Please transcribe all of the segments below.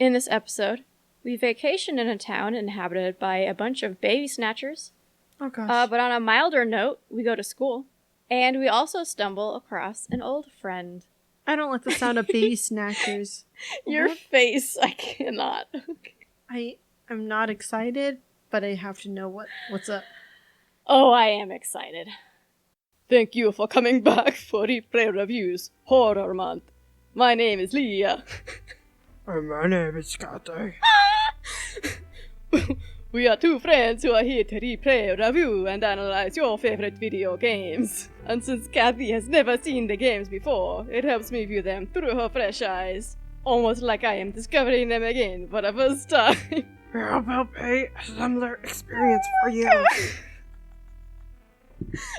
In this episode, we vacation in a town inhabited by a bunch of baby snatchers. Oh gosh. But on a milder note, we go to school. And we also stumble across an old friend. I don't like the sound of baby snatchers. Your face, I cannot. I'm not excited, but I have to know what's up. Oh, I am excited. Thank you for coming back for Replay Reviews Horror Month. My name is Leah. And my name is Scotty. We are two friends who are here to replay, review, and analyze your favorite video games. And since Kathy has never seen the games before, it helps me view them through her fresh eyes. Almost like I am discovering them again for the first time. How about pay a similar experience for you?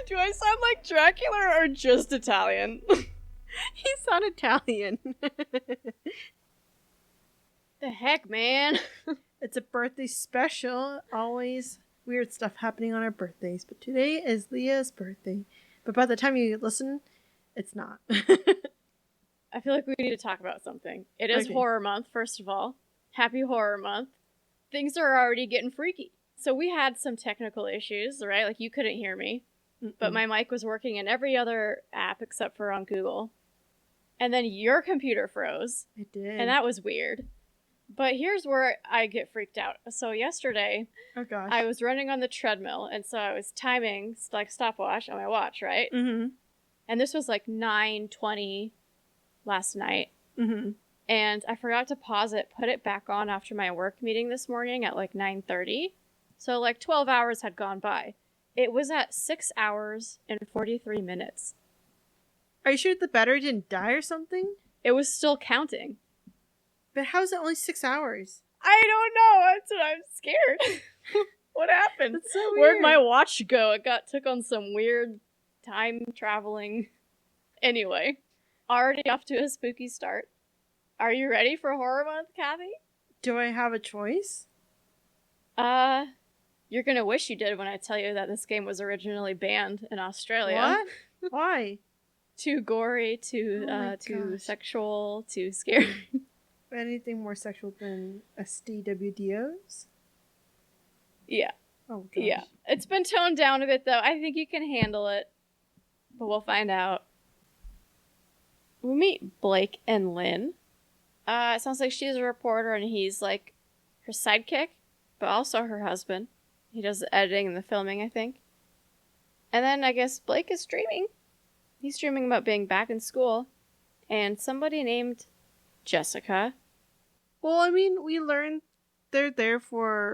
Do I sound like Dracula or just Italian? You sound Italian. The heck, man? It's a birthday special. Always weird stuff happening on our birthdays. But today is Leah's birthday. But by the time you listen, it's not. I feel like we need to talk about something. It is Horror Month, first of all. Happy Horror Month. Things are already getting freaky. So we had some technical issues, right? Like, you couldn't hear me. But my mic was working in every other app except for on Google. And then your computer froze. It did. And that was weird. But here's where I get freaked out. So yesterday, I was running on the treadmill, and so I was timing, like, stopwatch on my watch, right? Mm-hmm. And this was like 9:20 last night. Mm-hmm. And I forgot to pause it, put it back on after my work meeting this morning at like 9:30. So like 12 hours had gone by. It was at 6 hours and 43 minutes. Are you sure the battery didn't die or something? It was still counting. But how is it only 6 hours? I don't know. That's what I'm scared. What happened? That's so weird. Where'd my watch go? It took on some weird time traveling. Anyway, already off to a spooky start. Are you ready for Horror Month, Kathy? Do I have a choice? You're gonna wish you did when I tell you that this game was originally banned in Australia. What? Why? Too gory, too sexual, too scary. Anything more sexual than SDWDOs? Yeah. Oh, gosh. Yeah. It's been toned down a bit, though. I think you can handle it. But we'll find out. We meet Blake and Lynn. It sounds like she's a reporter and he's like her sidekick, but also her husband. He does the editing and the filming, I think. And then I guess Blake is streaming. He's streaming about being back in school. And somebody named Jessica. Well, I mean, we learned they're there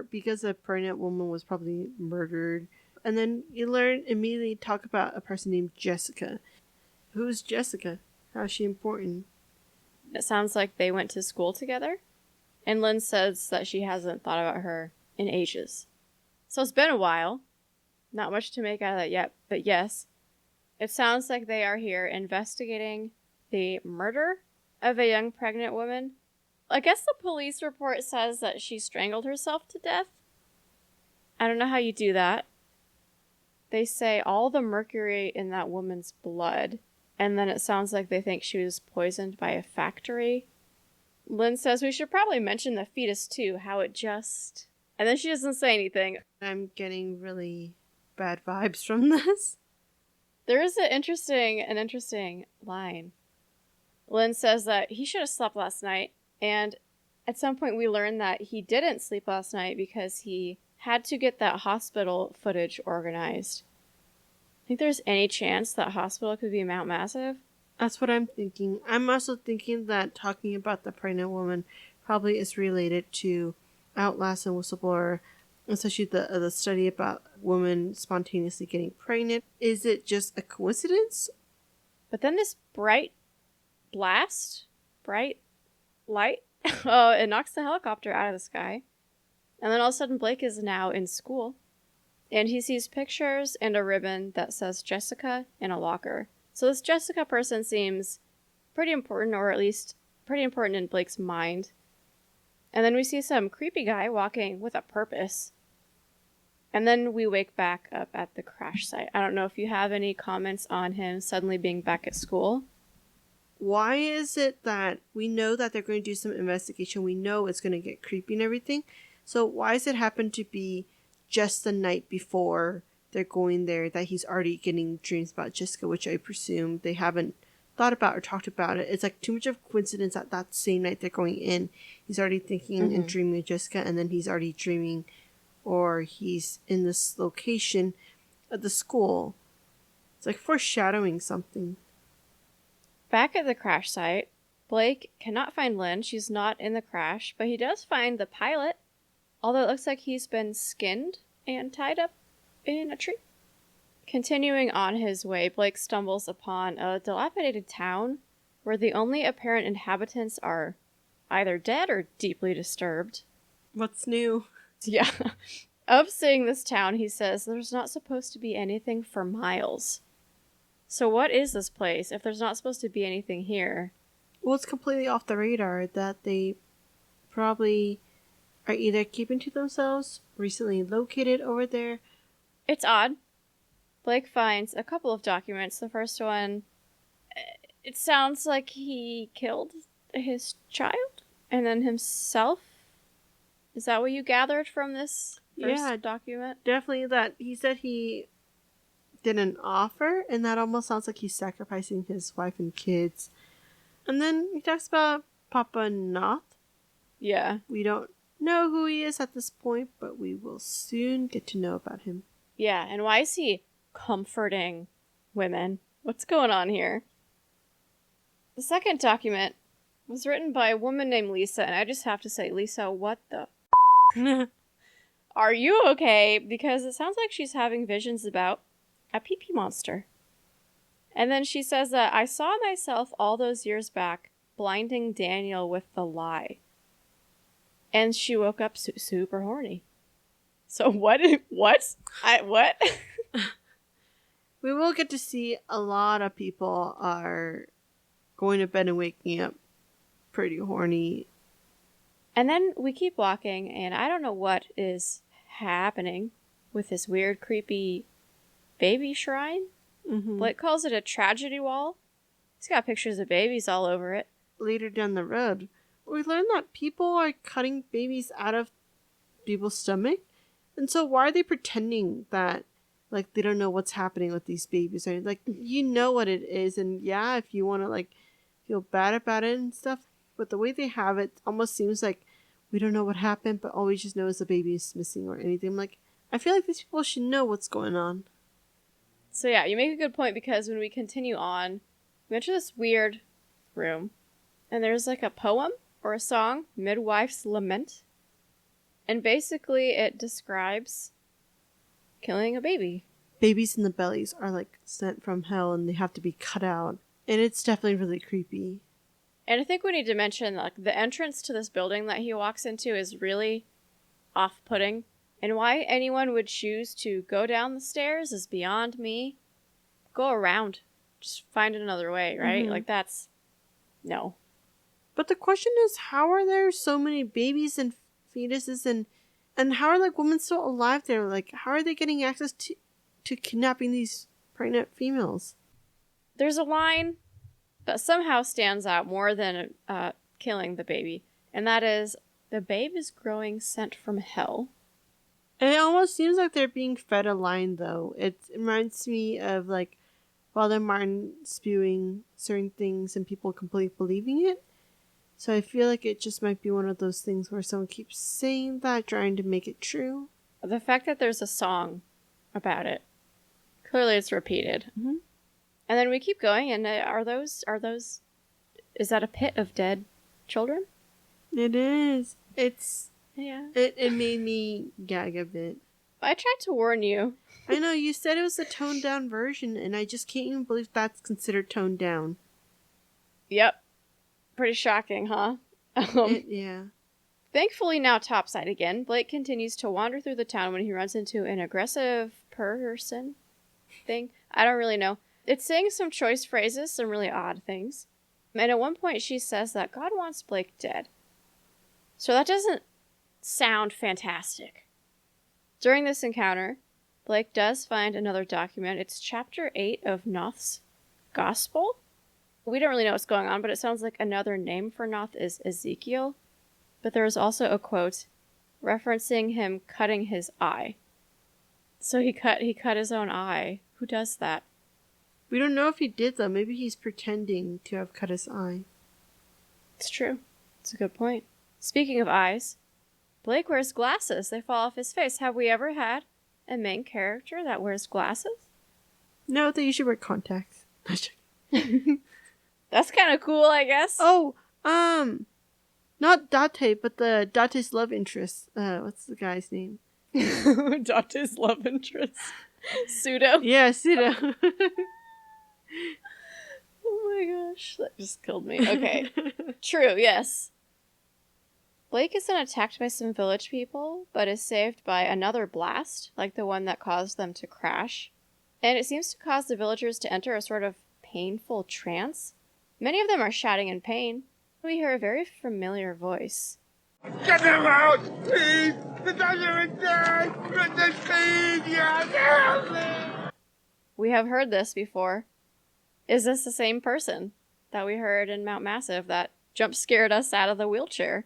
because a pregnant woman was probably murdered. And then you learn immediately talk about a person named Jessica. Who's Jessica? How is she important? It sounds like they went to school together. And Lynn says that she hasn't thought about her in ages. So it's been a while. Not much to make out of that yet, but yes. It sounds like they are here investigating the murder of a young pregnant woman. I guess the police report says that she strangled herself to death. I don't know how you do that. They say all the mercury in that woman's blood, and then it sounds like they think she was poisoned by a factory. Lynn says we should probably mention the fetus too, how it just... And then she doesn't say anything. I'm getting really bad vibes from this. There is an interesting line. Lynn says that he should have slept last night, and at some point we learn that he didn't sleep last night because he had to get that hospital footage organized. Think there's any chance that hospital could be Mount Massive? That's what I'm thinking. I'm also thinking that talking about the pregnant woman probably is related to Outlast and Whistleblower, especially the study about women spontaneously getting pregnant. Is it just a coincidence? But then this bright light, it knocks the helicopter out of the sky. And then all of a sudden Blake is now in school. And he sees pictures and a ribbon that says Jessica in a locker. So this Jessica person seems pretty important, or at least pretty important in Blake's mind. And then we see some creepy guy walking with a purpose. And then we wake back up at the crash site. I don't know if you have any comments on him suddenly being back at school. why is it that we know that they're going to do some investigation? We know it's going to get creepy and everything. So why does it happen to be just the night before they're going there that he's already getting dreams about Jessica, which I presume they haven't thought about or talked about it. It's like too much of a coincidence that same night they're going in, he's already thinking and dreaming of Jessica, and then he's already dreaming, or he's in this location at the school. It's like foreshadowing something. Back at the crash site, Blake cannot find Lynn. She's not in the crash, but he does find the pilot, although it looks like he's been skinned and tied up in a tree. Continuing on his way, Blake stumbles upon a dilapidated town where the only apparent inhabitants are either dead or deeply disturbed. What's new? Yeah. Of seeing this town, he says there's not supposed to be anything for miles. So what is this place if there's not supposed to be anything here? Well, it's completely off the radar that they probably are either keeping to themselves, recently located over there. It's odd. Blake finds a couple of documents. The first one, it sounds like he killed his child and then himself. Is that what you gathered from this first document? Definitely that. He said he didn't offer, and that almost sounds like he's sacrificing his wife and kids. And then he talks about Papa Noth. Yeah. We don't know who he is at this point, but we will soon get to know about him. Yeah, and why is he comforting women? What's going on here? The second document was written by a woman named Lisa, and I just have to say, Lisa, what the are you okay? Because it sounds like she's having visions about a pee-pee monster. And then she says that I saw myself all those years back blinding Daniel with the lie. And she woke up super horny. So what? What? What? We will get to see a lot of people are going to bed and waking up pretty horny. And then we keep walking, and I don't know what is happening with this weird, creepy baby shrine. Blake calls it a tragedy wall. He's got pictures of babies all over it. Later down the road, we learn that people are cutting babies out of people's stomach. And so why are they pretending that, like, they don't know what's happening with these babies? Or, like, you know what it is. And yeah, if you want to, like, feel bad about it and stuff. But the way they have it almost seems like we don't know what happened, but all we just know is the baby is missing or anything. Like, I feel like these people should know what's going on. So yeah, you make a good point, because when we continue on, we enter this weird room, and there's like a poem or a song, Midwife's Lament, and basically it describes killing a baby. Babies in the bellies are like sent from hell and they have to be cut out, and it's definitely really creepy. And I think we need to mention, like, the entrance to this building that he walks into is really off-putting. And why anyone would choose to go down the stairs is beyond me. Go around. Just find another way, right? Like, that's... no. But the question is, how are there so many babies and fetuses and how are, like, women still alive there? Like, how are they getting access to kidnapping these pregnant females? There's a line that somehow stands out more than killing the baby. And that is, the babe is growing sent from hell. And it almost seems like they're being fed a line, though. It reminds me of, like, Father Martin spewing certain things and people completely believing it. So I feel like it just might be one of those things where someone keeps saying that, trying to make it true. The fact that there's a song about it, clearly it's repeated. And then we keep going, and is that a pit of dead children? It is. Yeah. It made me gag a bit. I tried to warn you. I know, you said it was a toned down version, and I just can't even believe that's considered toned down. Yep. Pretty shocking, huh? Yeah. Thankfully now topside again, Blake continues to wander through the town when he runs into an aggressive person thing. I don't really know. It's saying some choice phrases, some really odd things. And at one point she says that God wants Blake dead. So that doesn't sound fantastic. During this encounter, Blake does find another document. It's chapter 8 of Noth's Gospel. We don't really know what's going on, but it sounds like another name for Noth is Ezekiel. But there was also a quote referencing him cutting his eye. So he cut his own eye. Who does that? We don't know if he did, though. Maybe he's pretending to have cut his eye. It's true. It's a good point. Speaking of eyes, Blake wears glasses. They fall off his face. Have we ever had a main character that wears glasses? No, they usually wear contacts. That's kind of cool, I guess. Oh, not Date, but the Date's love interest. What's the guy's name? Date's love interest. Pseudo. Yeah, Pseudo. Oh my gosh, that just killed me. Okay. True, yes. Blake is then attacked by some village people, but is saved by another blast, like the one that caused them to crash. And it seems to cause the villagers to enter a sort of painful trance. Many of them are shouting in pain. We hear a very familiar voice. Get them out, please! The doctor is dead! Help me! We have heard this before. Is this the same person that we heard in Mount Massive that jump scared us out of the wheelchair?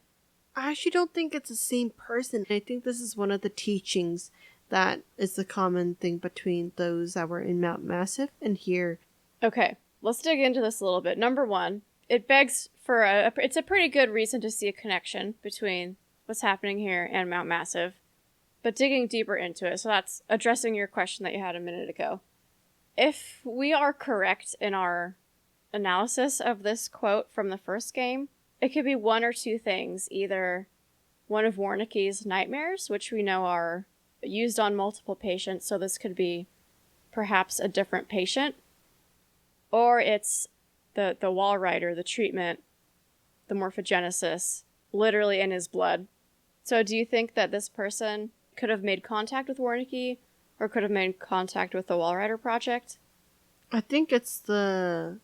I actually don't think it's the same person. I think this is one of the teachings that is the common thing between those that were in Mount Massive and here. Okay, let's dig into this a little bit. Number one, it begs for it's a pretty good reason to see a connection between what's happening here and Mount Massive, but digging deeper into it. So that's addressing your question that you had a minute ago. If we are correct in our analysis of this quote from the first game, it could be one or two things. Either one of Warnicki's nightmares, which we know are used on multiple patients, so this could be perhaps a different patient, or it's the wall rider, the treatment, the morphogenesis, literally in his blood. So do you think that this person could have made contact with Warnicki, or could have made contact with the Wall Rider Project? I think it's the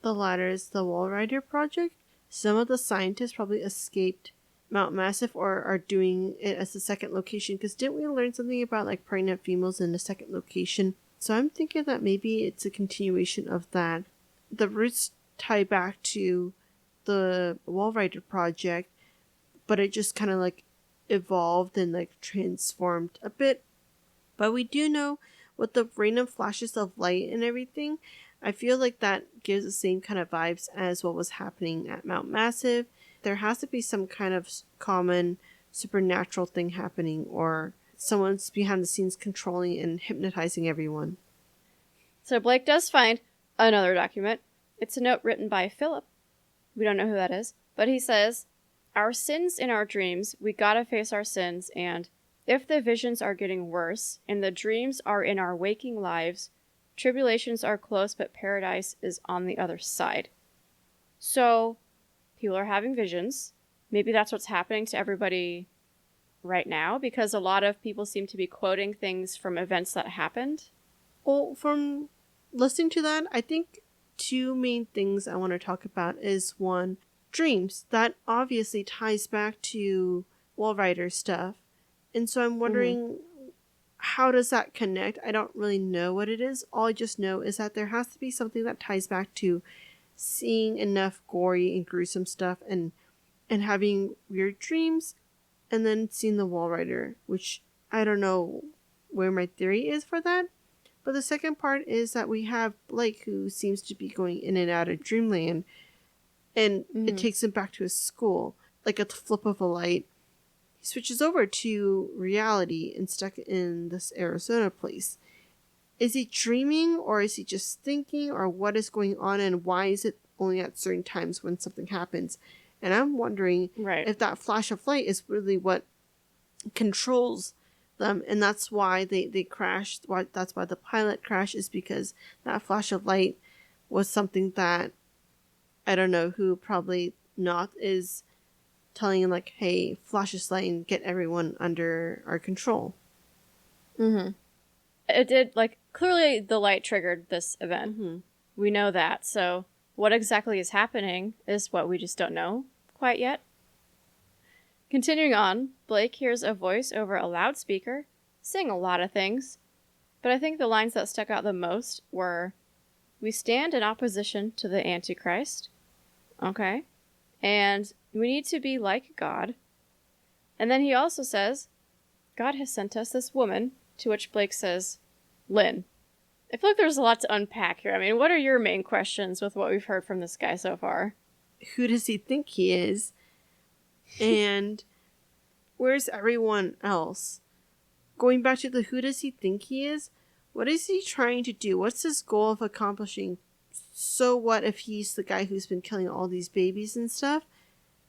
latter, is the Wall Rider Project. Some of the scientists probably escaped Mount Massive or are doing it as a second location. Because didn't we learn something about like pregnant females in the second location? So I'm thinking that maybe it's a continuation of that. The roots tie back to the Wall Rider Project, but it just kind of like evolved and like transformed a bit. But we do know with the random flashes of light and everything, I feel like that gives the same kind of vibes as what was happening at Mount Massive. There has to be some kind of common supernatural thing happening, or someone's behind the scenes controlling and hypnotizing everyone. So Blake does find another document. It's a note written by Philip. We don't know who that is, but he says, "Our sins in our dreams, we gotta face our sins, and if the visions are getting worse and the dreams are in our waking lives, tribulations are close, but paradise is on the other side." So people are having visions. Maybe that's what's happening to everybody right now, because a lot of people seem to be quoting things from events that happened. Well, from listening to that, I think two main things I want to talk about is one, dreams. That obviously ties back to Wall Rider stuff. And so I'm wondering, how does that connect? I don't really know what it is. All I just know is that there has to be something that ties back to seeing enough gory and gruesome stuff and having weird dreams, and then seeing the Wall Rider, which I don't know where my theory is for that. But the second part is that we have Blake, who seems to be going in and out of dreamland, and it takes him back to his school, like at the flip of a light. He switches over to reality and stuck in this Arizona place. Is he dreaming, or is he just thinking, or what is going on, and why is it only at certain times when something happens? And I'm wondering if that flash of light is really what controls them, and that's why they crashed. That's why the pilot crashed, is because that flash of light was something that, I don't know who, probably not, is telling him like, hey, flash this light and get everyone under our control. It did, like, clearly the light triggered this event. We know that. So what exactly is happening is what we just don't know quite yet. Continuing on, Blake hears a voice over a loudspeaker, saying a lot of things. But I think the lines that stuck out the most were, we stand in opposition to the Antichrist. Okay. And we need to be like God. And then he also says, God has sent us this woman, to which Blake says, Lynn. I feel like there's a lot to unpack here. I mean, what are your main questions with what we've heard from this guy so far? Who does he think he is? And where's everyone else? Going back to the who does he think he is? What is he trying to do? What's his goal of accomplishing? So what if he's the guy who's been killing all these babies and stuff?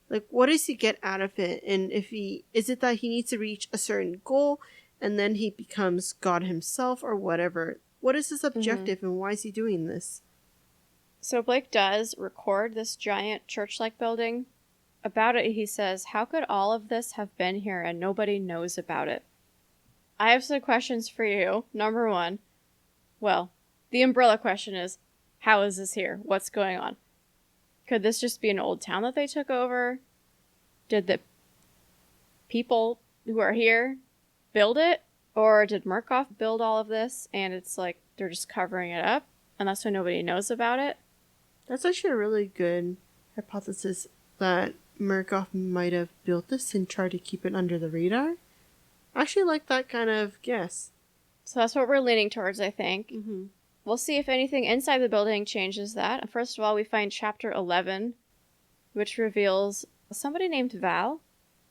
Like, what does he get out of it? And is it that he needs to reach a certain goal and then he becomes God himself or whatever? What is his objective and why is he doing this? So Blake does record this giant church-like building. About it, he says, how could all of this have been here and nobody knows about it? I have some questions for you. Number one, well, the umbrella question is, how is this here? What's going on? Could this just be an old town that they took over? Did the people who are here build it? Or did Murkoff build all of this and it's like they're just covering it up and that's why nobody knows about it? That's actually a really good hypothesis that Murkoff might have built this and tried to keep it under the radar. I actually like that kind of guess. So that's what we're leaning towards, I think. Mm-hmm. We'll see if anything inside the building changes that. First of all, we find Chapter 11, which reveals somebody named Val,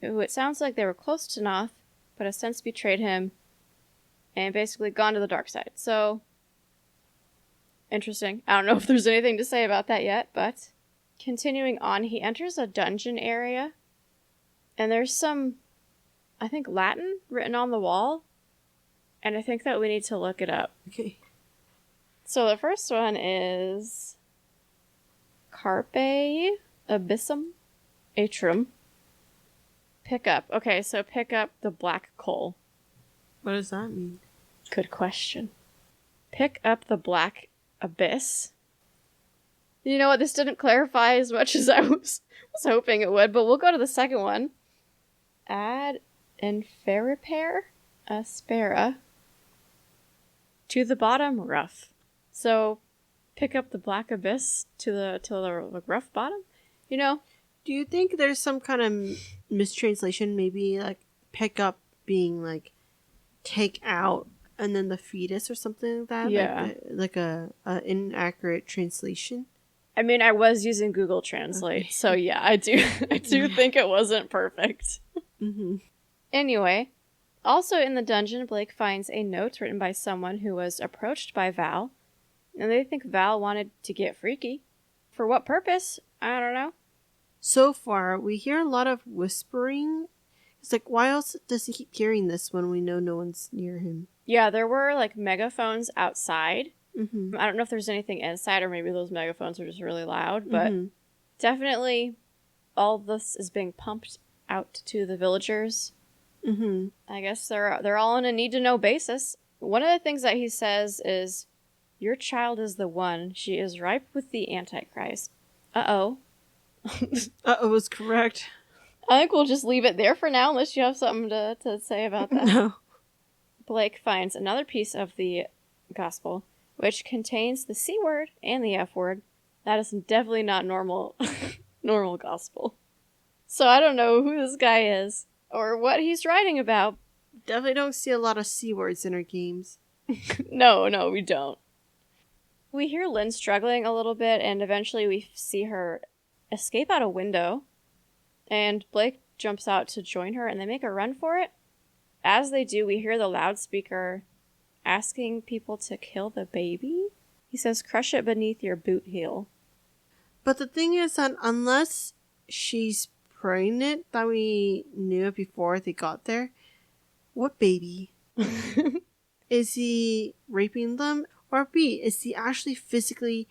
who it sounds like they were close to Noth, but has since betrayed him and basically gone to the dark side. So, interesting. I don't know if there's anything to say about that yet, but continuing on, he enters a dungeon area, and there's some, I think, Latin written on the wall, and I think that we need to look it up. Okay. So the first one is Carpe Abyssum Atrum. Pick up. Okay, so pick up the black coal. What does that mean? Good question. Pick up the black abyss. You know what? This didn't clarify as much as I was hoping it would, but we'll go to the second one. Ad inferipare aspera. To the bottom, rough. So, pick up the black abyss to the rough bottom? You know? Do you think there's some kind of mistranslation? Maybe like pick up being like take out and then the fetus or something like that? Yeah. Like a inaccurate translation? I mean, I was using Google Translate, okay. So yeah, I do think it wasn't perfect. Mm-hmm. Anyway, also in the dungeon, Blake finds a note written by someone who was approached by Val, and they think Val wanted to get freaky. For what purpose? I don't know. So far, we hear a lot of whispering. It's like, why else does he keep hearing this when we know no one's near him? Yeah, there were like megaphones outside. Mm-hmm. I don't know if there's anything inside or maybe those megaphones are just really loud, but definitely all this is being pumped out to the villagers. Mm-hmm. I guess they're all on a need-to-know basis. One of the things that he says is, your child is the one. She is ripe with the Antichrist. Uh-oh. Uh-oh was correct. I think we'll just leave it there for now, unless you have something to say about that. No. Blake finds another piece of the gospel, which contains the C word and the F word. That is definitely not normal gospel. So I don't know who this guy is, or what he's writing about. Definitely don't see a lot of C words in our games. No, we don't. We hear Lynn struggling a little bit, and eventually we see her escape out a window, and Blake jumps out to join her, and they make a run for it. As they do, we hear the loudspeaker asking people to kill the baby. He says, crush it beneath your boot heel. But the thing is that unless she's pregnant, that we knew it before they got there, what baby? Is he raping them? Or B, is he actually physically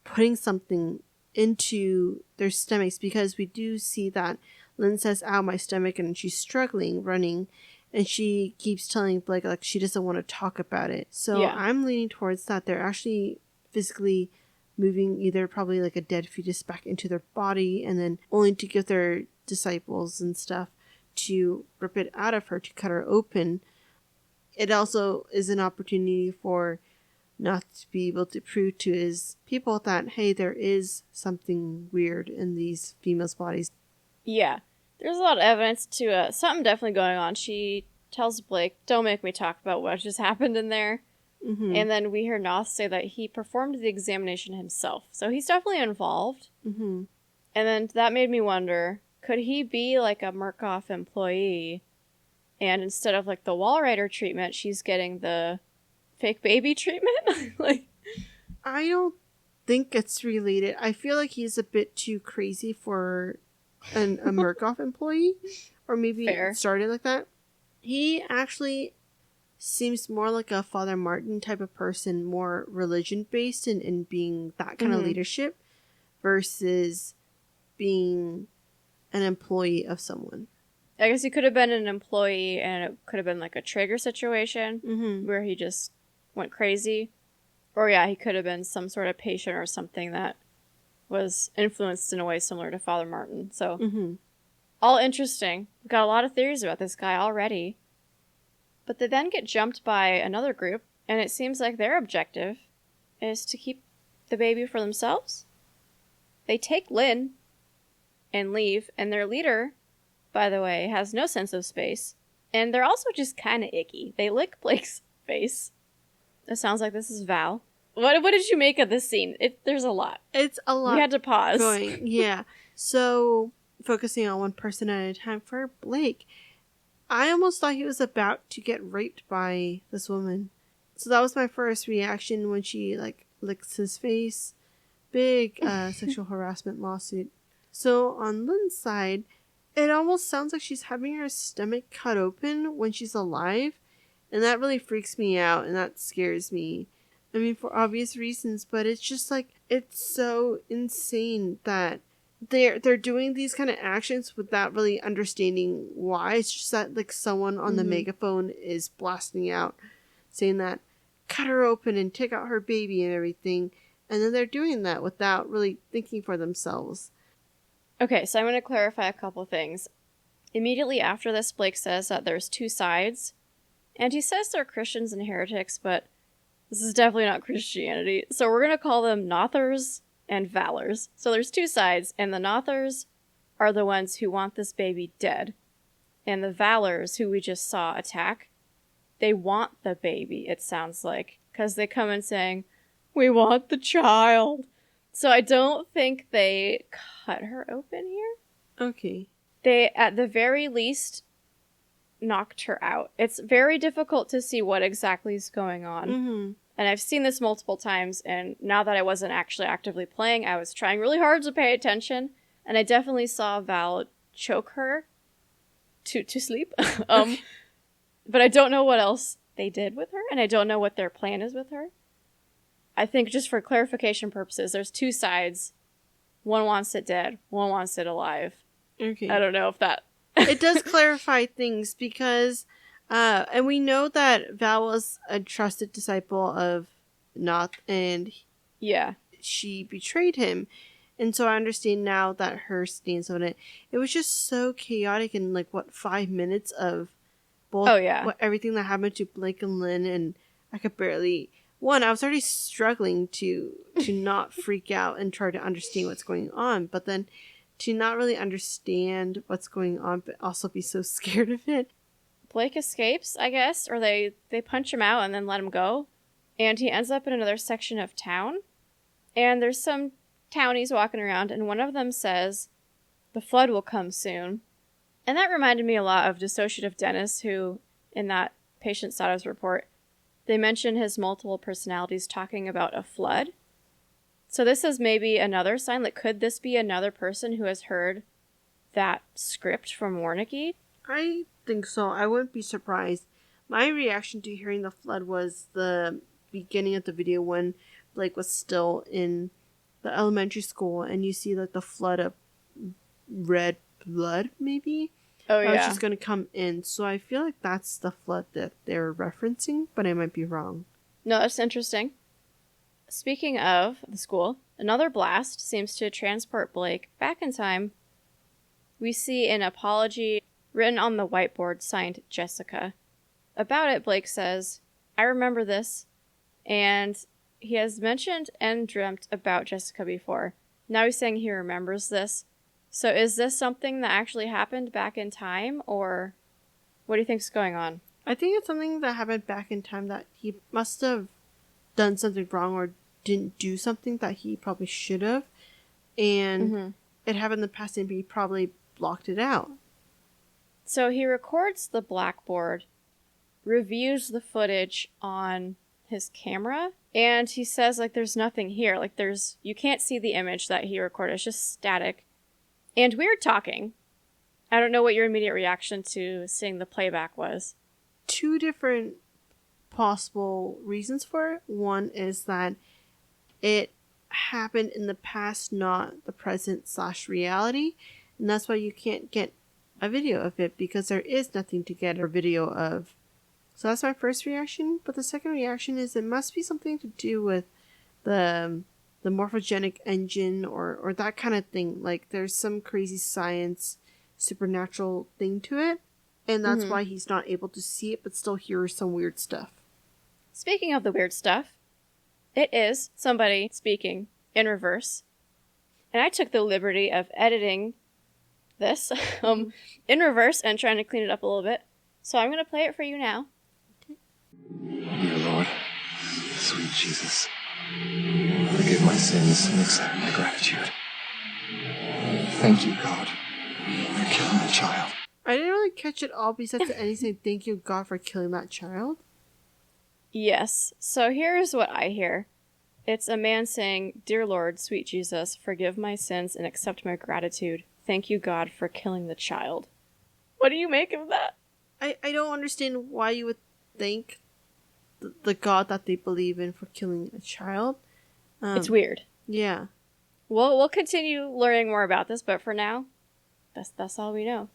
putting something into their stomachs? Because we do see that Lynn says, ow, my stomach, and she's struggling, running, and she keeps telling Blake, like, she doesn't want to talk about it. So yeah. I'm leaning towards that. They're actually physically moving either probably like a dead fetus back into their body, and then only to give their disciples and stuff to rip it out of her, to cut her open. It also is an opportunity for not to be able to prove to his people that, hey, there is something weird in these females' bodies. Yeah. There's a lot of evidence to something definitely going on. She tells Blake, don't make me talk about what just happened in there. Mm-hmm. And then we hear Noth say that he performed the examination himself. So he's definitely involved. Mm-hmm. And then that made me wonder, could he be like a Murkoff employee? And instead of like the Walrider treatment, she's getting the fake baby treatment? Like, I don't think it's related. I feel like he's a bit too crazy for a Murkoff employee. Or maybe it started like that. He actually seems more like a Father Martin type of person, more religion-based in being that kind of leadership versus being an employee of someone. I guess he could have been an employee and it could have been like a trigger situation where he just went crazy. Or yeah, he could have been some sort of patient or something that was influenced in a way similar to Father Martin. So, all interesting. We've got a lot of theories about this guy already. But they then get jumped by another group, and it seems like their objective is to keep the baby for themselves. They take Lynn and leave, and their leader, by the way, has no sense of space. And they're also just kind of icky. They lick Blake's face. It sounds like this is Val. What did you make of this scene? There's a lot. It's a lot. We had to pause. Going. Yeah. So, focusing on one person at a time for Blake. I almost thought he was about to get raped by this woman. So that was my first reaction when she, like, licks his face. Big sexual harassment lawsuit. So on Lynn's side, it almost sounds like she's having her stomach cut open when she's alive. And that really freaks me out and that scares me. I mean, for obvious reasons, but it's just like, it's so insane that they're doing these kind of actions without really understanding why. It's just that like someone on the megaphone is blasting out saying that cut her open and take out her baby and everything, and then they're doing that without really thinking for themselves. Okay, so I'm going to clarify a couple things. Immediately after this, Blake says that there's two sides, and he says they're Christians and heretics, but this is definitely not Christianity, so we're going to call them Nothers and Valors. So there's two sides, and the Nothers are the ones who want this baby dead. And the Valors, who we just saw attack, they want the baby, it sounds like. Because they come in saying, we want the child. So I don't think they cut her open here. Okay. They, at the very least, knocked her out. It's very difficult to see what exactly is going on. And I've seen this multiple times, and now that I wasn't actually actively playing, I was trying really hard to pay attention, and I definitely saw Val choke her to sleep. But I don't know what else they did with her, and I don't know what their plan is with her. I think just for clarification purposes, there's two sides. One wants it dead, one wants it alive. Okay. I don't know if that... It does clarify things because... and we know that Val was a trusted disciple of Noth, and she betrayed him. And so I understand now that her stance on it. It was just so chaotic in, like, 5 minutes of both everything that happened to Blake and Lynn, and I could barely... One, I was already struggling to not freak out and try to understand what's going on, but then to not really understand what's going on, but also be so scared of it. Blake escapes, I guess, or they punch him out and then let him go. And he ends up in another section of town. And there's some townies walking around, and one of them says, the flood will come soon. And that reminded me a lot of Dissociative Dennis, who, in that patient status report, they mention his multiple personalities talking about a flood. So this is maybe another sign. Like, could this be another person who has heard that script from Warnicki? I think so. I wouldn't be surprised. My reaction to hearing the flood was the beginning of the video when Blake was still in the elementary school, and you see like the flood of red blood, maybe? Oh, yeah. She's going to come in. So I feel like that's the flood that they're referencing, but I might be wrong. No, that's interesting. Speaking of the school, another blast seems to transport Blake back in time. We see an apology written on the whiteboard signed Jessica. About it, Blake says, I remember this, and he has mentioned and dreamt about Jessica before. Now he's saying he remembers this. So is this something that actually happened back in time, or what do you think's going on? I think it's something that happened back in time, that he must have done something wrong or didn't do something that he probably should have. And it happened in the past and he probably blocked it out. So he records the blackboard, reviews the footage on his camera, and he says, like, there's nothing here. Like, you can't see the image that he recorded. It's just static. And weird talking. I don't know what your immediate reaction to seeing the playback was. 2 different possible reasons for it. One is that it happened in the past, not the present / reality. And that's why you can't get a video of it, because there is nothing to get a video of. So that's my first reaction. But the second reaction is it must be something to do with the morphogenic engine or that kind of thing. Like, there's some crazy science, supernatural thing to it. And that's why he's not able to see it, but still hear some weird stuff. Speaking of the weird stuff, it is somebody speaking in reverse. And I took the liberty of editing this in reverse and trying to clean it up a little bit. So I'm going to play it for you now. Dear Lord, sweet Jesus, forgive my sins and accept my gratitude. Thank you, God, for killing the child. I didn't really catch it all besides the ending saying, thank you, God, for killing that child. Yes. So here's what I hear. It's a man saying, Dear Lord, sweet Jesus, forgive my sins and accept my gratitude. Thank you, God, for killing the child. What do you make of that? I don't understand why you would thank the God that they believe in for killing a child. It's weird. Yeah. We'll continue learning more about this, but for now, that's all we know.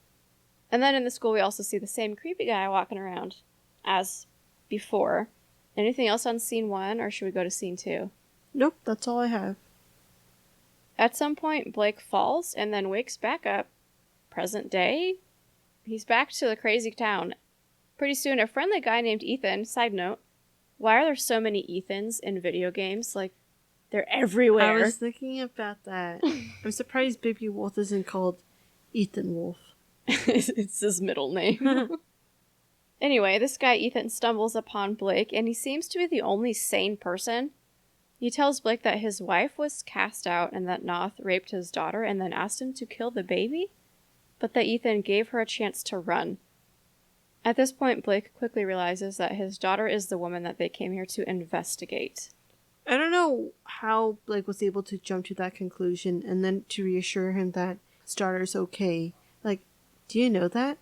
And then in the school, we also see the same creepy guy walking around as before. Anything else on scene 1, or should we go to scene 2? Nope, that's all I have. At some point, Blake falls and then wakes back up. Present day? He's back to the crazy town. Pretty soon, a friendly guy named Ethan, side note, why are there so many Ethans in video games? Like, they're everywhere. I was thinking about that. I'm surprised Baby Wolf isn't called Ethan Wolf. It's his middle name. Anyway, this guy Ethan stumbles upon Blake, and he seems to be the only sane person. He tells Blake that his wife was cast out and that Noth raped his daughter and then asked him to kill the baby, but that Ethan gave her a chance to run. At this point, Blake quickly realizes that his daughter is the woman that they came here to investigate. I don't know how Blake was able to jump to that conclusion and then to reassure him that his daughter's okay. Like, do you know that?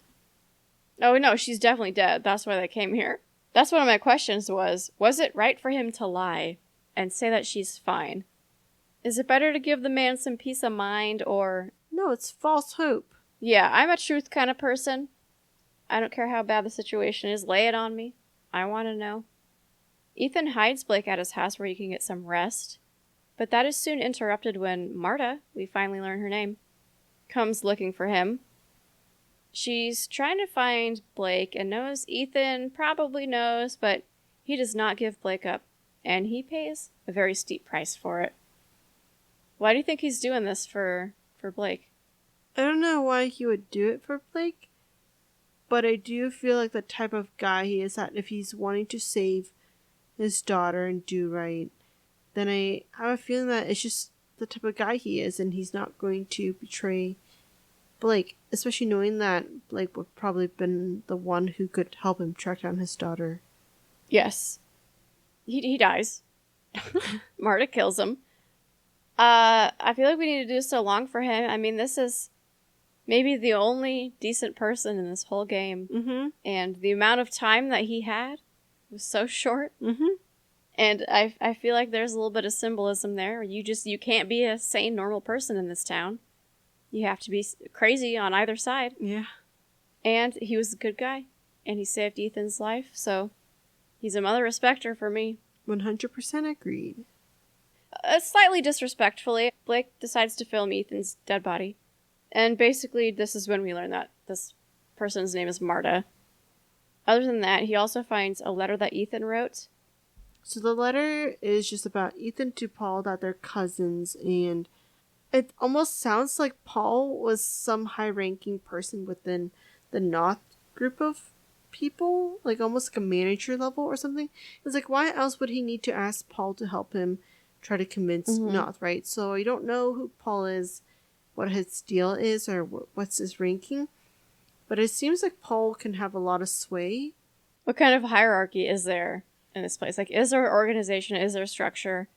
Oh, no, she's definitely dead. That's why they came here. That's one of my questions was it right for him to lie and say that she's fine? Is it better to give the man some peace of mind, or... No, it's false hope. Yeah, I'm a truth kind of person. I don't care how bad the situation is. Lay it on me. I want to know. Ethan hides Blake at his house where he can get some rest. But that is soon interrupted when Marta, we finally learn her name, comes looking for him. She's trying to find Blake and knows Ethan probably knows, but he does not give Blake up, and he pays a very steep price for it. Why do you think he's doing this for Blake? I don't know why he would do it for Blake, but I do feel like the type of guy he is, that if he's wanting to save his daughter and do right, then I have a feeling that it's just the type of guy he is, and he's not going to betray Blake, especially knowing that Blake would probably have been the one who could help him track down his daughter. Yes. He dies. Marta kills him. I feel like we need to do so long for him. I mean, this is maybe the only decent person in this whole game. Mm-hmm. And the amount of time that he had was so short. Mm-hmm. And I feel like there's a little bit of symbolism there. You can't be a sane, normal person in this town. You have to be crazy on either side. Yeah. And he was a good guy. And he saved Ethan's life, so he's a mother respecter for me. 100% agreed. Slightly disrespectfully, Blake decides to film Ethan's dead body. And basically, this is when we learn that this person's name is Marta. Other than that, he also finds a letter that Ethan wrote. So the letter is just about Ethan to Paul that they're cousins, and it almost sounds like Paul was some high-ranking person within the Noth group of people, like almost like a manager level or something. It's like, why else would he need to ask Paul to help him try to convince Noth, right? So I don't know who Paul is, what his deal is, or what's his ranking, but it seems like Paul can have a lot of sway. What kind of hierarchy is there in this place? Like, is there organization? Is there structure?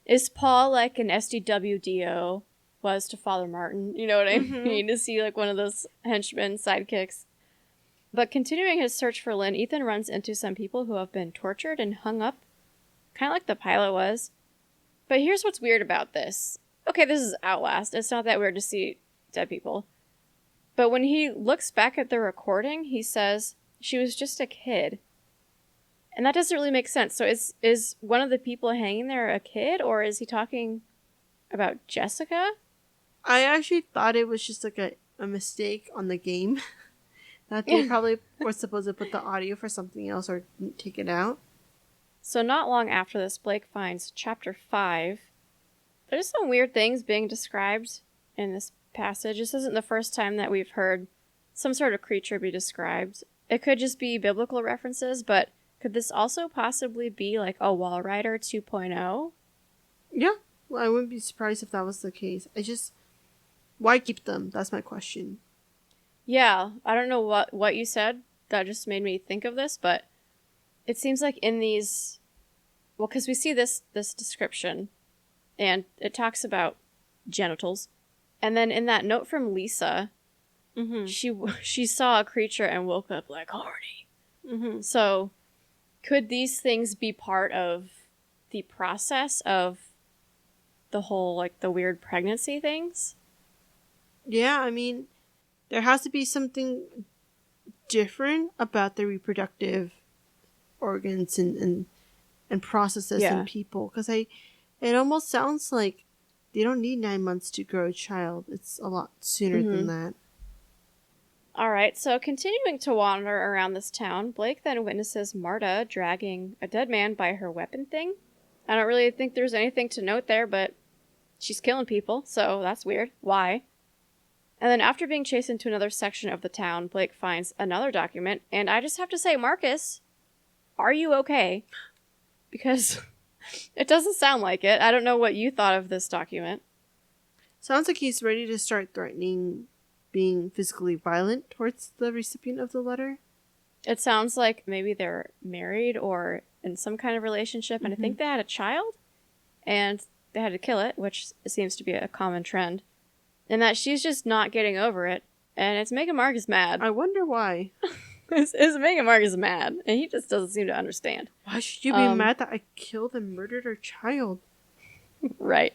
Is Paul like an SDWDO was to Father Martin? You know what I mean? Is he like one of those henchmen, sidekicks? But continuing his search for Lynn, Ethan runs into some people who have been tortured and hung up, kind of like the pilot was. But here's what's weird about this. Okay, this is Outlast. It's not that weird to see dead people. But when he looks back at the recording, he says, she was just a kid. And that doesn't really make sense. So is one of the people hanging there a kid, or is he talking about Jessica? I actually thought it was just like a mistake on the game. That they probably were supposed to put the audio for something else or take it out. So not long after this, Blake finds chapter 5. There's some weird things being described in this passage. This isn't the first time that we've heard some sort of creature be described. It could just be biblical references, but could this also possibly be like a Wall Rider 2.0? Yeah, well, I wouldn't be surprised if that was the case. Why keep them? That's my question. Yeah, I don't know what you said. That just made me think of this, but it seems like in these... Well, because we see this description, and it talks about genitals. And then in that note from Lisa, she saw a creature and woke up like horny. So could these things be part of the process of the whole, like, the weird pregnancy things? Yeah, I mean, there has to be something different about the reproductive organs and processes in people. Because it almost sounds like they don't need 9 months to grow a child. It's a lot sooner than that. Alright, so continuing to wander around this town, Blake then witnesses Marta dragging a dead man by her weapon thing. I don't really think there's anything to note there, but she's killing people, so that's weird. Why? And then after being chased into another section of the town, Blake finds another document, and I just have to say, Marcus, are you okay? Because it doesn't sound like it. I don't know what you thought of this document. Sounds like he's ready to start threatening being physically violent towards the recipient of the letter. It sounds like maybe they're married or in some kind of relationship, and I think they had a child, and they had to kill it, which seems to be a common trend. And that she's just not getting over it, and it's making Marcus mad. I wonder why. It's making Marcus mad, and he just doesn't seem to understand. Why should you be mad that I killed and murdered her child? Right.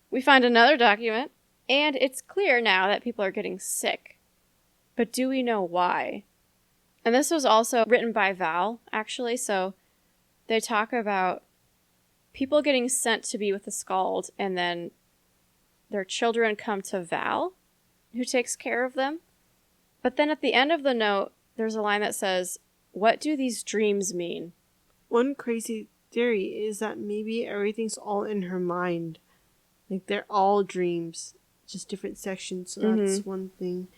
We find another document, and it's clear now that people are getting sick. But do we know why? And this was also written by Val, actually, so they talk about people getting sent to be with the Scald, and then their children come to Val, who takes care of them. But then at the end of the note, there's a line that says, "What do these dreams mean?" One crazy theory is that maybe everything's all in her mind. Like, they're all dreams, just different sections, so that's one thing.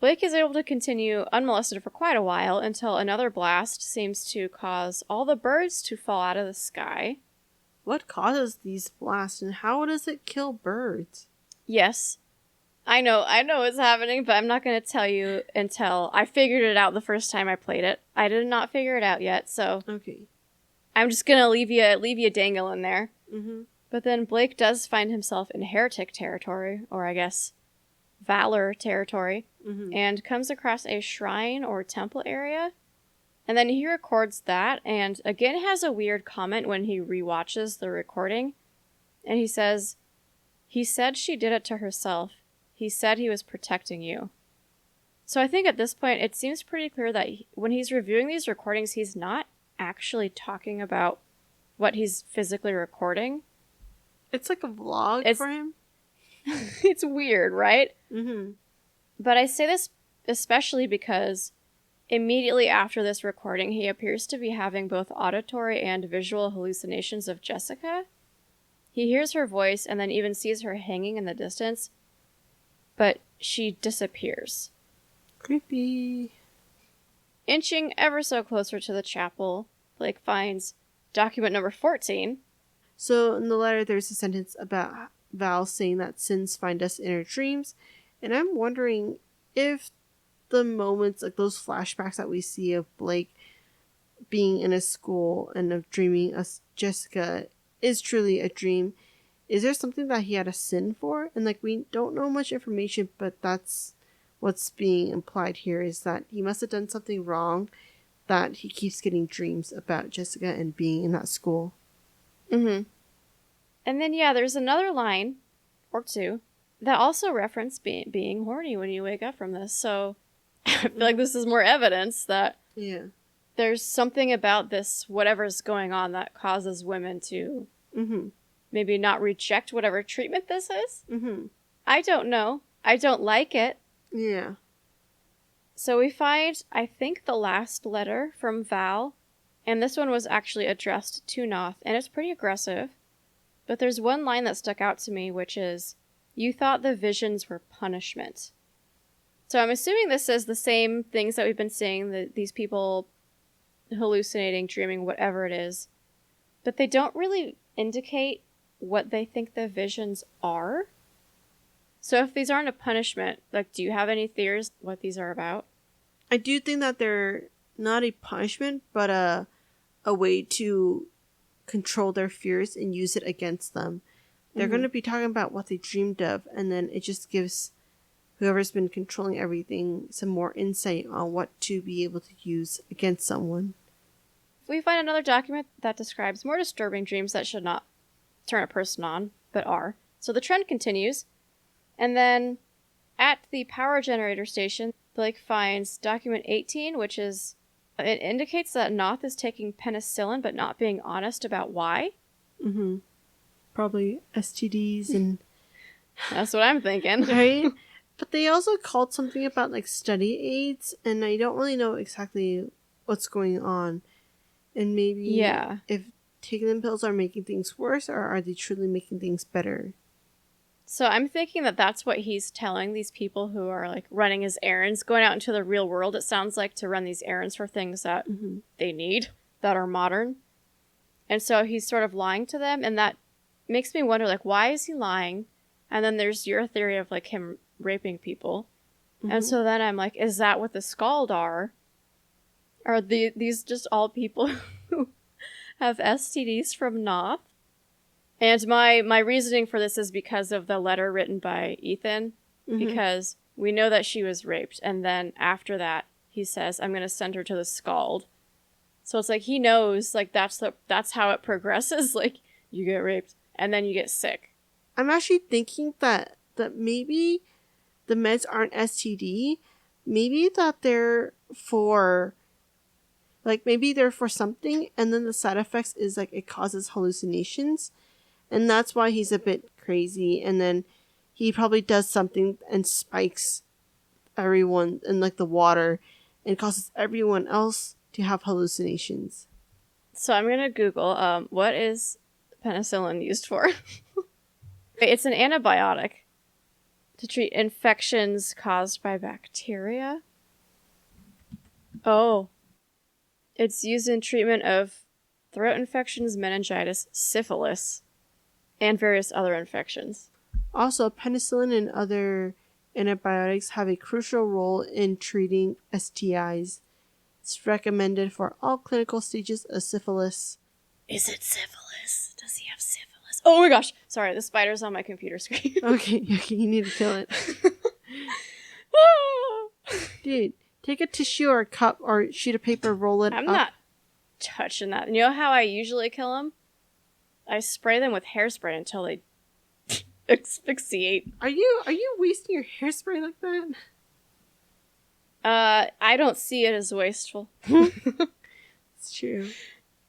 Blake is able to continue unmolested for quite a while until another blast seems to cause all the birds to fall out of the sky. What causes these blasts, and how does it kill birds? Yes. I know what's happening, but I'm not going to tell you until I figured it out the first time I played it. I did not figure it out yet, so... Okay. I'm just going to leave you dangling there. But then Blake does find himself in heretic territory, or I guess Valor territory, and comes across a shrine or temple area. And then he records that, and again has a weird comment when he rewatches the recording. And he says, "He said she did it to herself. He said he was protecting you." So I think at this point, it seems pretty clear that when he's reviewing these recordings, he's not actually talking about what he's physically recording. It's like a vlog for him. It's weird, right? But I say this especially because Immediately after this recording, he appears to be having both auditory and visual hallucinations of Jessica. He hears her voice and then even sees her hanging in the distance, but she disappears. Creepy. Inching ever so closer to the chapel, Blake finds document number 14. So in the letter, there's a sentence about Val saying that sins find us in our dreams, and I'm wondering if the moments, like those flashbacks that we see of Blake being in a school and of dreaming of Jessica is truly a dream. Is there something that he had a sin for? And like, we don't know much information, but that's what's being implied here, is that he must have done something wrong, that he keeps getting dreams about Jessica and being in that school. Mm-hmm. And then, yeah, there's another line, or two, that also reference being horny when you wake up from this. So I feel like this is more evidence that there's something about this, whatever's going on, that causes women to maybe not reject whatever treatment this is. Mm-hmm. I don't know. I don't like it. Yeah. So we find, I think, the last letter from Val, and this one was actually addressed to Noth, and it's pretty aggressive. But there's one line that stuck out to me, which is, "You thought the visions were punishment." So I'm assuming this is the same things that we've been seeing, these people hallucinating, dreaming, whatever it is. But they don't really indicate what they think the visions are. So if these aren't a punishment, like, do you have any theories what these are about? I do think that they're not a punishment, but a way to control their fears and use it against them. They're going to be talking about what they dreamed of, and then it just gives whoever's been controlling everything some more insight on what to be able to use against someone. We find another document that describes more disturbing dreams that should not turn a person on, but are. So the trend continues. And then at the power generator station, Blake finds document 18, which is, it indicates that Noth is taking penicillin, but not being honest about why. Mm-hmm. Probably STDs and... That's what I'm thinking. Right? But they also called something about, like, study aids, and I don't really know exactly what's going on. And maybe if taking them pills are making things worse, or are they truly making things better? So I'm thinking that that's what he's telling these people who are, like, running his errands, going out into the real world, it sounds like, to run these errands for things that they need, that are modern. And so he's sort of lying to them, and that makes me wonder, like, why is he lying? And then there's your theory of, like, him raping people. And so then I'm like, is that what the Scald are? Are these just all people who have STDs from Noth? And my reasoning for this is because of the letter written by Ethan, because we know that she was raped, and then after that, he says, I'm going to send her to the Scald. So it's like, he knows, like, that's how it progresses. Like, you get raped, and then you get sick. I'm actually thinking that maybe the meds aren't STD. Maybe that they're for... Like, maybe they're for something, and then the side effects is, like, it causes hallucinations. And that's why he's a bit crazy. And then he probably does something and spikes everyone in, like, the water and causes everyone else to have hallucinations. So I'm going to Google, what is penicillin used for? It's an antibiotic to treat infections caused by bacteria. Oh. It's used in treatment of throat infections, meningitis, syphilis, and various other infections. Also, penicillin and other antibiotics have a crucial role in treating STIs. It's recommended for all clinical stages of syphilis. Is it syphilis? Does he have syphilis? Oh my gosh! Sorry, the spider's on my computer screen. Okay, you need to kill it. Dude, take a tissue or a cup or a sheet of paper, roll it up. I'm not touching that. You know how I usually kill them? I spray them with hairspray until they asphyxiate. Are you wasting your hairspray like that? I don't see it as wasteful. It's true.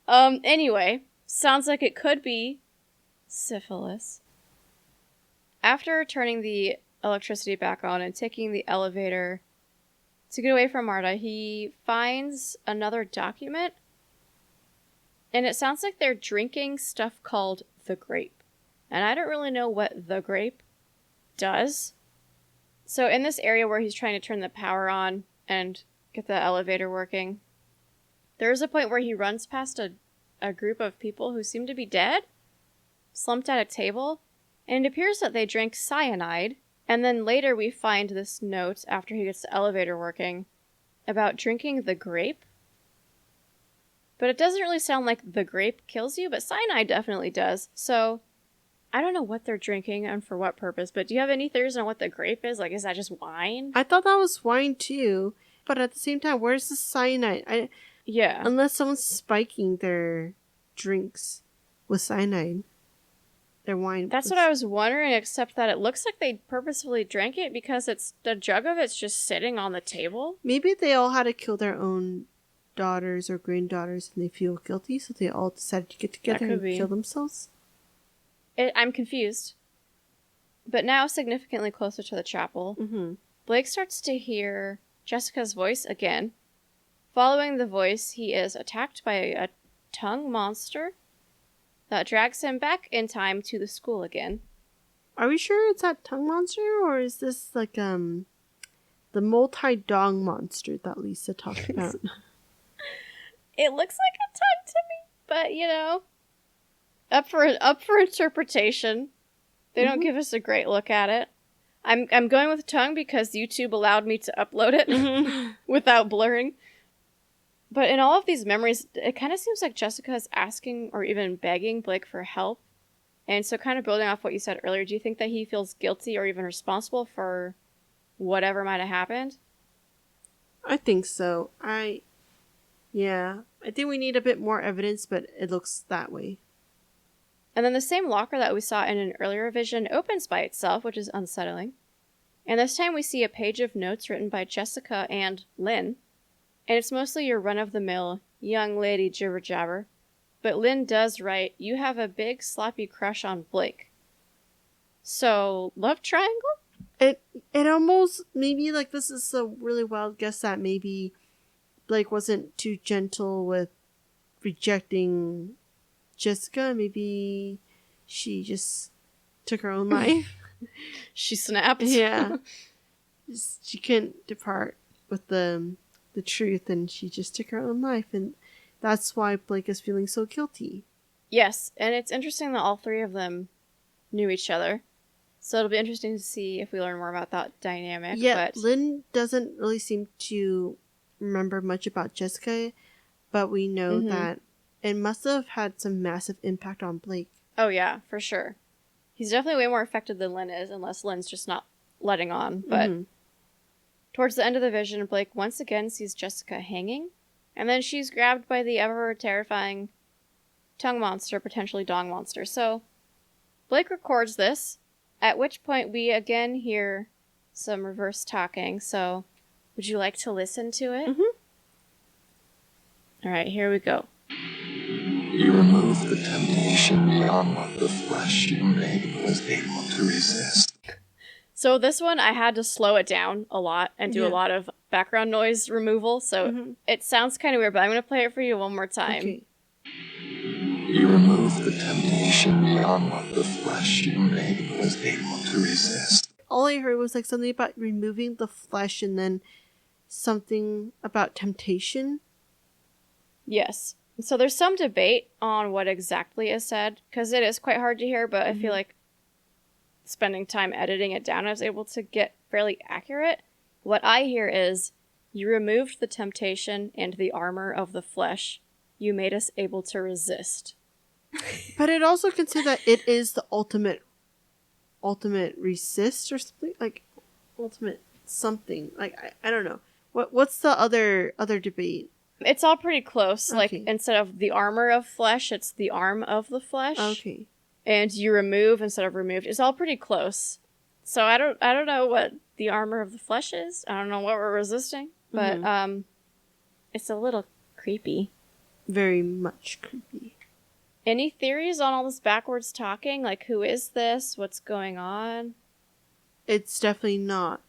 Anyway, sounds like it could be syphilis. After turning the electricity back on and taking the elevator to get away from Marta, he finds another document. And it sounds like they're drinking stuff called the grape. And I don't really know what the grape does. So in this area where he's trying to turn the power on and get the elevator working, there's a point where he runs past a group of people who seem to be dead, slumped at a table, and it appears that they drank cyanide. And then later we find this note after he gets the elevator working about drinking the grape. But it doesn't really sound like the grape kills you, but cyanide definitely does. So I don't know what they're drinking and for what purpose, but do you have any theories on what the grape is? Like, is that just wine? I thought that was wine too, but at the same time, where's the cyanide? Yeah. Unless someone's spiking their drinks with cyanide. Their wine. That's what I was wondering, except that it looks like they purposefully drank it because the jug of it's just sitting on the table. Maybe they all had to kill their own daughters or granddaughters and they feel guilty, so they all decided to get together and kill themselves. I'm confused. But now, significantly closer to the chapel, Blake starts to hear Jessica's voice again. Following the voice, he is attacked by a tongue monster that drags him back in time to the school again. Are we sure it's that tongue monster, or is this like the multi-dong monster that Lisa talked about? It looks like a tongue to me, but you know, up for interpretation. They don't give us a great look at it. I'm going with tongue because YouTube allowed me to upload it without blurring. But in all of these memories, it kind of seems like Jessica is asking or even begging Blake for help. And so kind of building off what you said earlier, do you think that he feels guilty or even responsible for whatever might have happened? I think so. I think we need a bit more evidence, but it looks that way. And then the same locker that we saw in an earlier vision opens by itself, which is unsettling. And this time we see a page of notes written by Jessica and Lynn. And it's mostly your run-of-the-mill, young lady jibber-jabber. But Lynn does write, "You have a big sloppy crush on Blake." So, love triangle? It almost, maybe like this is a really wild guess that maybe Blake wasn't too gentle with rejecting Jessica. Maybe she just took her own life. She snapped. Yeah. She couldn't depart with the truth, and she just took her own life, and that's why Blake is feeling so guilty. Yes, and it's interesting that all three of them knew each other. So it'll be interesting to see if we learn more about that dynamic. Yeah, but Lynn doesn't really seem to remember much about Jessica, but we know that it must have had some massive impact on Blake. Oh yeah, for sure. He's definitely way more affected than Lynn is, unless Lynn's just not letting on. But towards the end of the vision, Blake once again sees Jessica hanging, and then she's grabbed by the ever-terrifying tongue monster, potentially dong monster. So Blake records this, at which point we again hear some reverse talking. So would you like to listen to it? All right, here we go. You removed the temptation beyond what the flesh you made was able to resist. So this one, I had to slow it down a lot and do a lot of background noise removal. So it sounds kind of weird, but I'm going to play it for you one more time. Okay. You removed the temptation beyond what the flesh you made was able to resist. All I heard was like something about removing the flesh and then something about temptation. Yes. So there's some debate on what exactly is said, because it is quite hard to hear, but I feel like spending time editing it down, I was able to get fairly accurate. What I hear is, you removed the temptation and the armor of the flesh. You made us able to resist. But it also can say that it is the ultimate resist or something, like ultimate something. Like I don't know. What's the other debate? It's all pretty close. Okay. Like, instead of the armor of flesh, it's the arm of the flesh. Okay. And you remove instead of removed. It's all pretty close. So I don't know what the armor of the flesh is. I don't know what we're resisting. But it's a little creepy. Very much creepy. Any theories on all this backwards talking? Like, who is this? What's going on? It's definitely not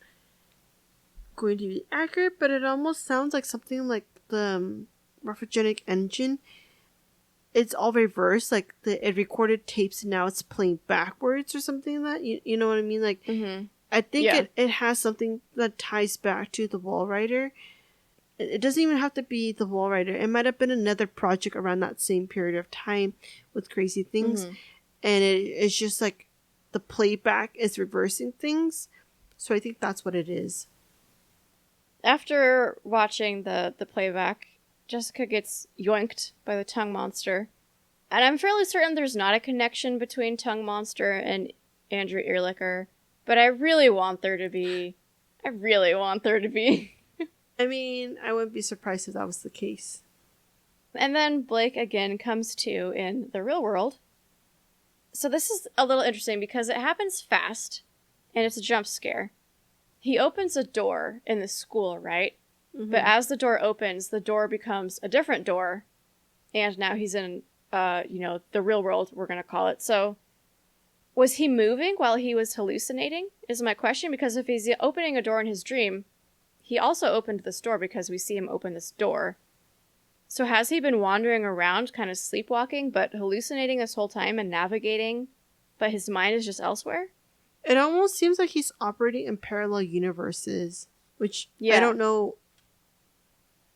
going to be accurate, but it almost sounds like something like the morphogenic engine. It's all reversed, like it recorded tapes and now it's playing backwards or something like that. You know what I mean? Like, I think it has something that ties back to the Wall Rider. It doesn't even have to be the Wall Rider. It might have been another project around that same period of time with crazy things. And it's just like the playback is reversing things. So I think that's what it is. After watching the playback, Jessica gets yoinked by the tongue monster. And I'm fairly certain there's not a connection between Tongue Monster and Andrew Earlicker. But I really want there to be. I mean, I wouldn't be surprised if that was the case. And then Blake again comes to in the real world. So this is a little interesting because it happens fast, and it's a jump scare. He opens a door in the school, right? But as the door opens, the door becomes a different door, and now he's in, the real world, we're going to call it. So, was he moving while he was hallucinating, is my question, because if he's opening a door in his dream, he also opened this door because we see him open this door. So has he been wandering around, kind of sleepwalking, but hallucinating this whole time and navigating, but his mind is just elsewhere? It almost seems like he's operating in parallel universes, which I don't know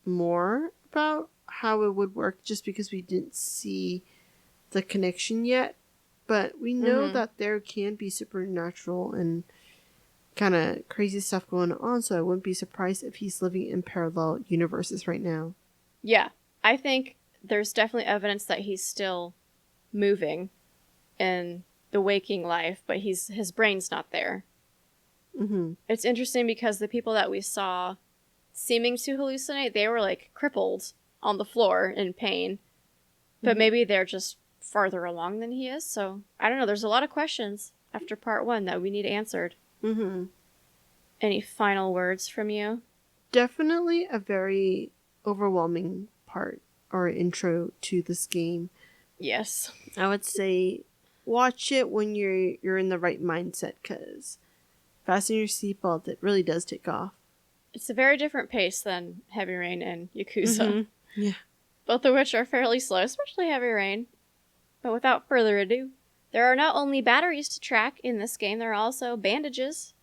more about how it would work just because we didn't see the connection yet. But we know that there can be supernatural and kind of crazy stuff going on, so I wouldn't be surprised if he's living in parallel universes right now. Yeah, I think there's definitely evidence that he's still moving in the waking life, but his brain's not there. It's interesting because the people that we saw seeming to hallucinate, they were like crippled on the floor in pain, but maybe they're just farther along than he is. So I don't know, there's a lot of questions after part 1 that we need answered. Any final words from you? Definitely a very overwhelming part or intro to this game. Yes, I would say watch it when you're in the right mindset, because fasten your seatbelt, it really does take off. It's a very different pace than Heavy Rain and Yakuza. Yeah. Both of which are fairly slow, especially Heavy Rain. But without further ado, there are not only batteries to track in this game, there are also bandages.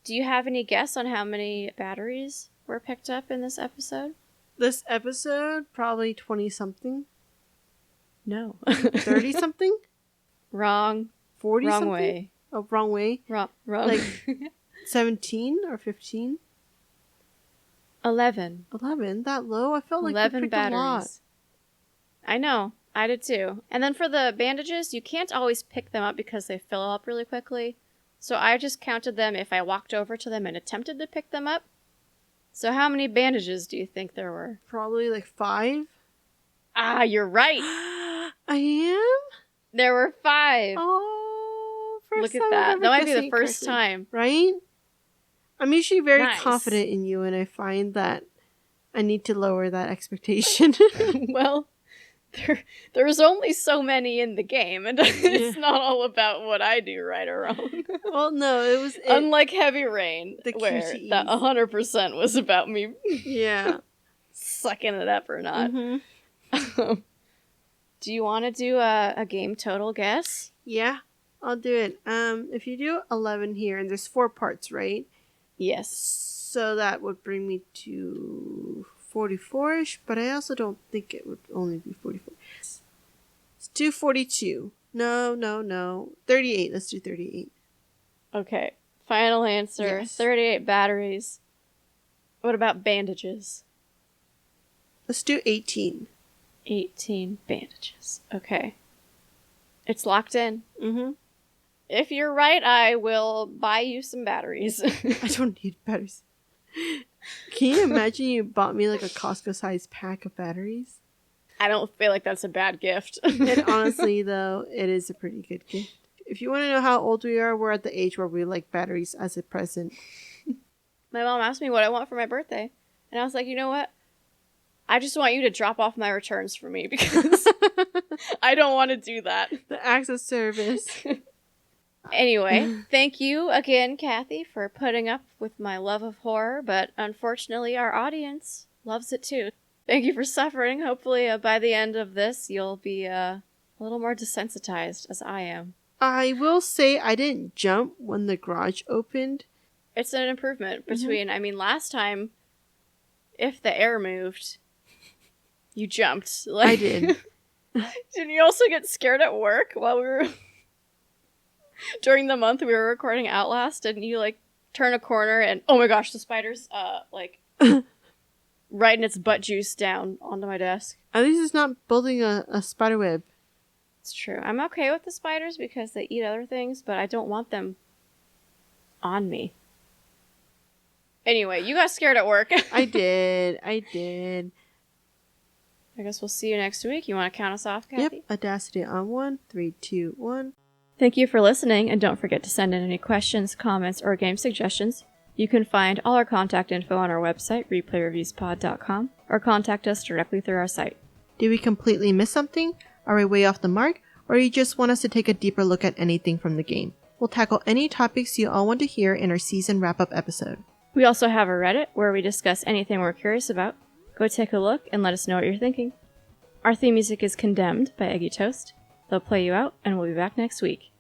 Do you have any guess on how many batteries were picked up in this episode? This episode, probably 20-something. No. 30-something? Wrong. 40 Wrong something? way. Oh, wrong way. Wrong. Like 17 or 15? 11. 11? That low? I felt like 11 we picked batteries. a lot. I know. I did too. And then for the bandages, you can't always pick them up because they fill up really quickly. So I just counted them if I walked over to them and attempted to pick them up. So how many bandages do you think there were? Probably like 5. Ah, you're right. I am? There were 5. Oh, look at that. That might be the first time. Right? I'm usually very Nice. confident in you, and I find that I need to lower that expectation. Well, there's only so many in the game, and it's not all about what I do right or wrong. Well, no, it was... Unlike Heavy Rain, The where QTEs. that 100% was about me Yeah. sucking it up or not. Mm-hmm. Do you want to do a game total guess? Yeah, I'll do it. If you do 11 here, and there's 4 parts, right? Yes. So that would bring me to 44-ish, but I also don't think it would only be 44. Let's do 42. No. 38. Let's do 38. Okay. Final answer. Yes. 38 batteries. What about bandages? Let's do 18. 18 bandages. Okay. It's locked in. Mm-hmm. If you're right, I will buy you some batteries. I don't need batteries. Can you imagine you bought me like a Costco-sized pack of batteries? I don't feel like that's a bad gift. And honestly, though, it is a pretty good gift. If you want to know how old we are, we're at the age where we like batteries as a present. My mom asked me what I want for my birthday. And I was like, you know what? I just want you to drop off my returns for me because I don't want to do that. The access service. Anyway, thank you again, Kathy, for putting up with my love of horror, but unfortunately our audience loves it too. Thank you for suffering. Hopefully by the end of this you'll be a little more desensitized, as I am. I will say I didn't jump when the garage opened. It's an improvement between, I mean, last time, if the air moved, you jumped. Like, I did. Didn't you also get scared at work while we were... During the month we were recording Outlast, didn't you, like, turn a corner and, oh my gosh, the spider's, right in its butt juice down onto my desk. At least it's not building a spider web. It's true. I'm okay with the spiders because they eat other things, but I don't want them on me. Anyway, you got scared at work. I did. I guess we'll see you next week. You want to count us off, Kathy? Yep. Audacity on 1, 3, 2, 1. Thank you for listening, and don't forget to send in any questions, comments, or game suggestions. You can find all our contact info on our website, replayreviewspod.com, or contact us directly through our site. Did we completely miss something? Are we way off the mark? Or do you just want us to take a deeper look at anything from the game? We'll tackle any topics you all want to hear in our season wrap-up episode. We also have a Reddit where we discuss anything we're curious about. Go take a look and let us know what you're thinking. Our theme music is Condemned by Eggy Toast. They'll play you out, and we'll be back next week.